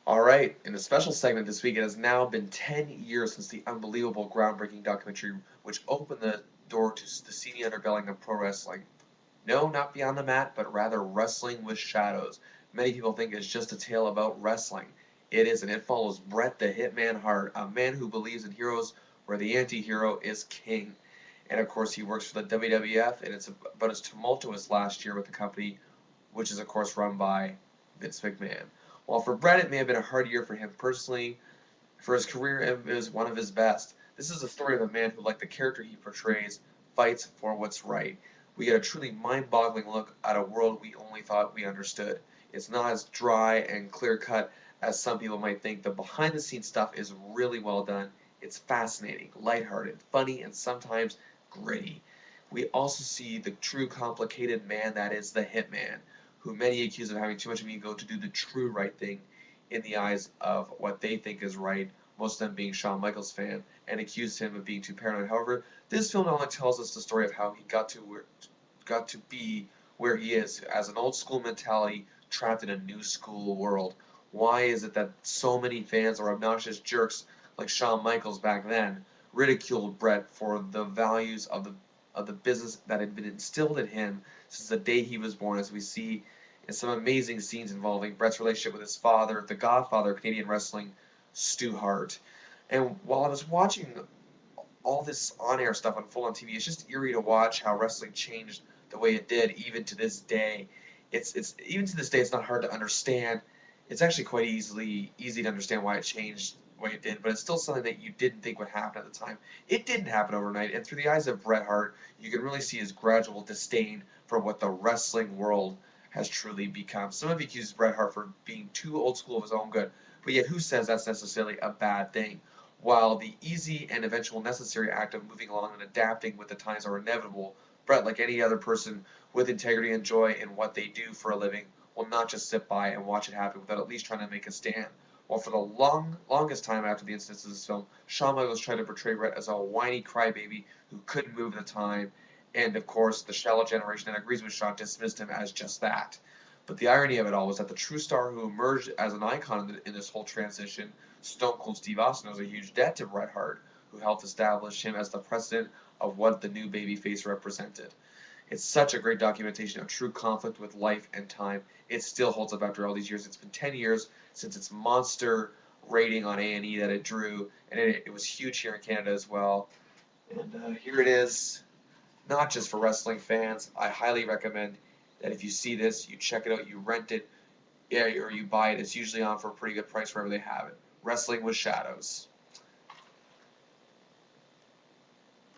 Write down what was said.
All right, in a special segment this week, it has now been 10 years since the unbelievable, groundbreaking documentary which opened the door to the seamy underbelly of pro wrestling. No, not Beyond the Mat, but rather Wrestling with Shadows. Many people think it's just a tale about wrestling. It isn't. It follows Bret the Hitman Hart, a man who believes in heroes where the anti-hero is king. And of course, he works for the WWF, and it's about as tumultuous last year with the company, which is of course run by Vince McMahon. While for Bret it may have been a hard year for him personally, for his career it was one of his best. This is a story of a man who, like the character he portrays, fights for what's right. We get a truly mind-boggling look at a world we only thought we understood. It's not as dry and clear-cut as some people might think. The behind-the-scenes stuff is really well done. It's fascinating, lighthearted, funny, and sometimes gritty. We also see the true complicated man that is the Hitman, who many accuse of having too much of an ego to do the true right thing in the eyes of what they think is right, most of them being Shawn Michaels fan, and accused him of being too paranoid. However, this film not only tells us the story of how he got to be where he is as an old school mentality trapped in a new school world. Why is it that so many fans or obnoxious jerks like Shawn Michaels back then ridiculed Bret for the values of the business that had been instilled in him since the day he was born, as we see in some amazing scenes involving Bret's relationship with his father, the godfather of Canadian wrestling, Stu Hart. And while I was watching all this on-air stuff unfold on TV, it's just eerie to watch how wrestling changed the way it did, even to this day. It's even to this day, it's not hard to understand. It's actually quite easy to understand why it changed the way it did, but it's still something that you didn't think would happen at the time. It didn't happen overnight, and through the eyes of Bret Hart, you can really see his gradual disdain for what the wrestling world has truly become. Some have accused Bret Hart for being too old school of his own good, but yet who says that's necessarily a bad thing? While the easy and eventual necessary act of moving along and adapting with the times are inevitable, Bret, like any other person with integrity and joy in what they do for a living, will not just sit by and watch it happen without at least trying to make a stand. While for the longest time after the incidents of this film, Shawn Michaels tried to portray Bret as a whiny crybaby who couldn't move at the time, and of course, the shallow generation that agrees with Shawn dismissed him as just that. But the irony of it all was that the true star who emerged as an icon in this whole transition, Stone Cold Steve Austin, owes a huge debt to Bret Hart, who helped establish him as the precedent of what the new babyface represented. It's such a great documentation of true conflict with life and time. It still holds up after all these years. It's been 10 years since its monster rating on A&E that it drew, and it was huge here in Canada as well. And here it is, not just for wrestling fans. I highly recommend that if you see this, you check it out, you rent it, yeah, or you buy it. It's usually on for a pretty good price wherever they have it. Wrestling with Shadows.